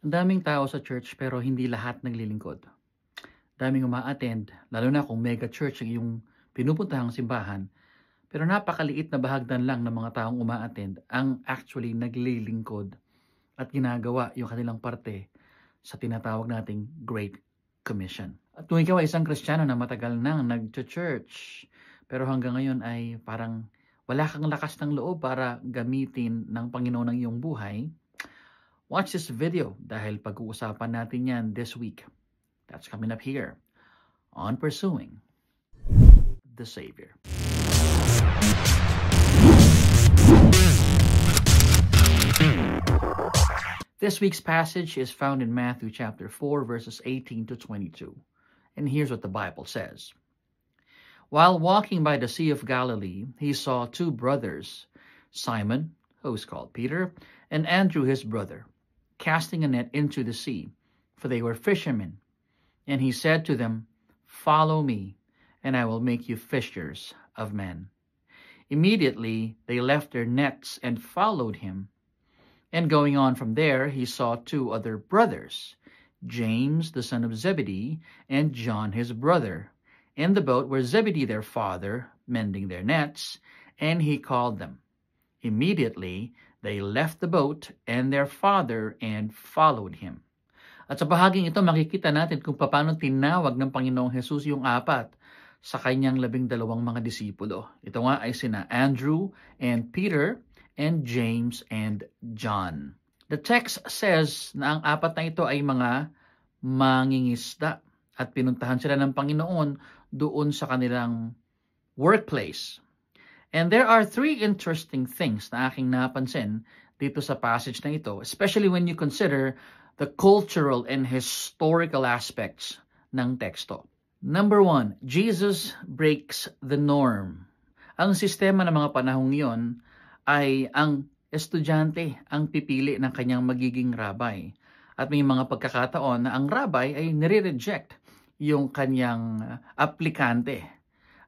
Ang daming tao sa church pero hindi lahat naglilingkod. Daming uma-attend, lalo na kung mega church ang iyong pinupuntahang simbahan, pero napakaliit na bahagdan lang ng mga taong uma-attend ang actually naglilingkod at ginagawa yung kanilang parte sa tinatawag nating Great Commission. At kung ikaw ay isang Kristiyano na matagal nang nag-church, pero hanggang ngayon ay parang wala kang lakas ng loob para gamitin ng Panginoon ang iyong buhay, watch this video dahil pag-uusapan natin yan this week. That's coming up here on Pursuing the Savior. This week's passage is found in Matthew chapter 4, verses 18 to 22. And here's what the Bible says. While walking by the Sea of Galilee, he saw two brothers, Simon, who is called Peter, and Andrew his brother, casting a net into the sea, for they were fishermen. And he said to them, "Follow me, and I will make you fishers of men." Immediately they left their nets and followed him. And going on from there, he saw two other brothers, James the son of Zebedee, and John his brother, in the boat where Zebedee their father, mending their nets, and he called them. Immediately they left the boat and their father and followed him. At sa bahaging ito, makikita natin kung paano tinawag ng Panginoong Jesus yung apat sa kanyang 12 mga disipulo. Ito nga ay sina Andrew and Peter and James and John. The text says na ang apat na ito ay mga mangingisda at pinuntahan sila ng Panginoon doon sa kanilang workplace. And there are three interesting things na aking napansin dito sa passage na ito, especially when you consider the cultural and historical aspects ng teksto. Number one, Jesus breaks the norm. Ang sistema ng mga panahong iyon ay ang estudyante ang pipili ng kanyang magiging rabbi. At may mga pagkakataon na ang rabbi ay nire-reject yung kanyang aplikante.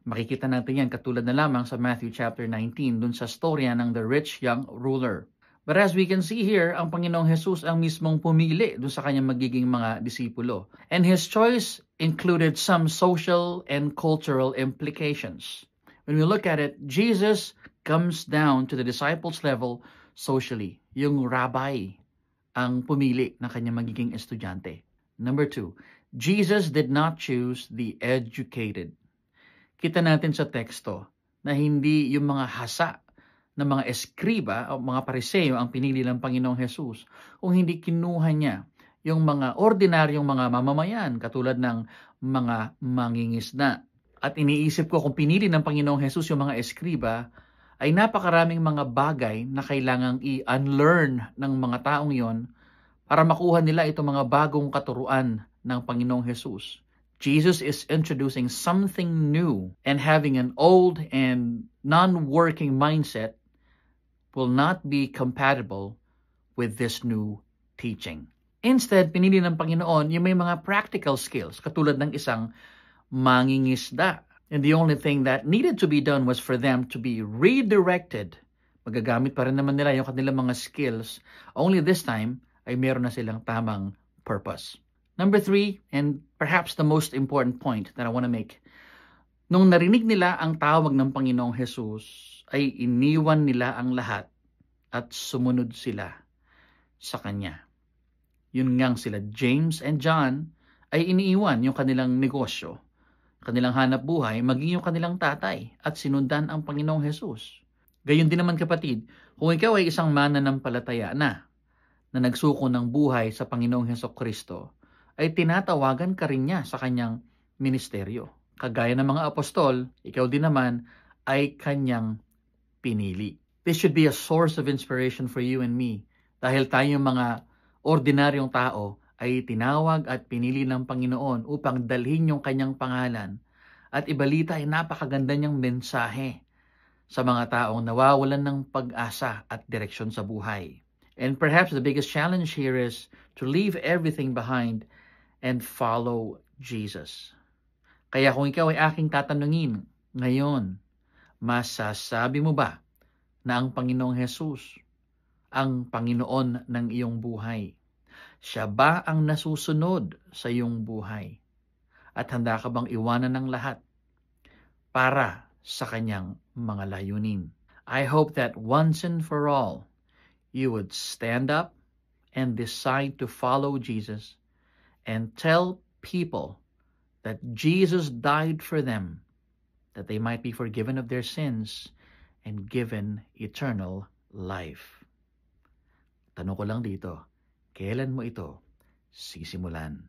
Makikita natin yan katulad na lamang sa Matthew chapter 19 dun sa storya ng the rich young ruler. But as we can see here, ang Panginoong Jesus ang mismong pumili dun sa kanyang magiging mga disipulo. And his choice included some social and cultural implications. When we look at it, Jesus comes down to the disciples level socially. Yung rabbi ang pumili ng kanyang magiging estudyante. Number two, Jesus did not choose the educated. Kita natin sa teksto na hindi yung mga hasa ng mga eskriba o mga pariseyo ang pinili ng Panginoong Jesus, kung hindi kinuha niya yung mga ordinaryong mga mamamayan katulad ng mga mangingisda. At iniisip ko kung pinili ng Panginoong Jesus yung mga eskriba, ay napakaraming mga bagay na kailangang i-unlearn ng mga taong yon para makuha nila itong mga bagong katuruan ng Panginoong Jesus. Jesus is introducing something new, and having an old and non-working mindset will not be compatible with this new teaching. Instead, pinili ng Panginoon yung may mga practical skills, katulad ng isang mangingisda. And the only thing that needed to be done was for them to be redirected. Magagamit pa rin naman nila yung kanilang mga skills, only this time ay meron na silang tamang purpose. Number three, and perhaps the most important point that I want to make, nung narinig nila ang tawag ng Panginoong Jesus, ay iniwan nila ang lahat at sumunod sila sa Kanya. Yun ngang sila James and John ay iniiwan yung kanilang negosyo, kanilang hanap buhay, maging yung kanilang tatay at sinundan ang Panginoong Jesus. Gayon din naman kapatid, kung ikaw ay isang mananampalataya na nagsuko ng buhay sa Panginoong Hesukristo, ay tinatawagan ka rin niya sa kanyang ministeryo. Kagaya ng mga apostol, ikaw din naman ay kanyang pinili. This should be a source of inspiration for you and me dahil tayong mga ordinaryong tao ay tinawag at pinili ng Panginoon upang dalhin yung kanyang pangalan at ibalita ay napakaganda niyang mensahe sa mga taong nawawalan ng pag-asa at direksyon sa buhay. And perhaps the biggest challenge here is to leave everything behind and follow Jesus. Kaya kung ikaw ay aking tatanungin ngayon, masasabi mo ba na ang Panginoong Jesus ang Panginoon ng iyong buhay? Siya ba ang nasusunod sa iyong buhay? At handa ka bang iwanan ng lahat para sa kanyang mga layunin? I hope that once and for all, you would stand up and decide to follow Jesus and tell people that Jesus died for them, that they might be forgiven of their sins and given eternal life. Tanong ko lang dito, kailan mo ito sisimulan?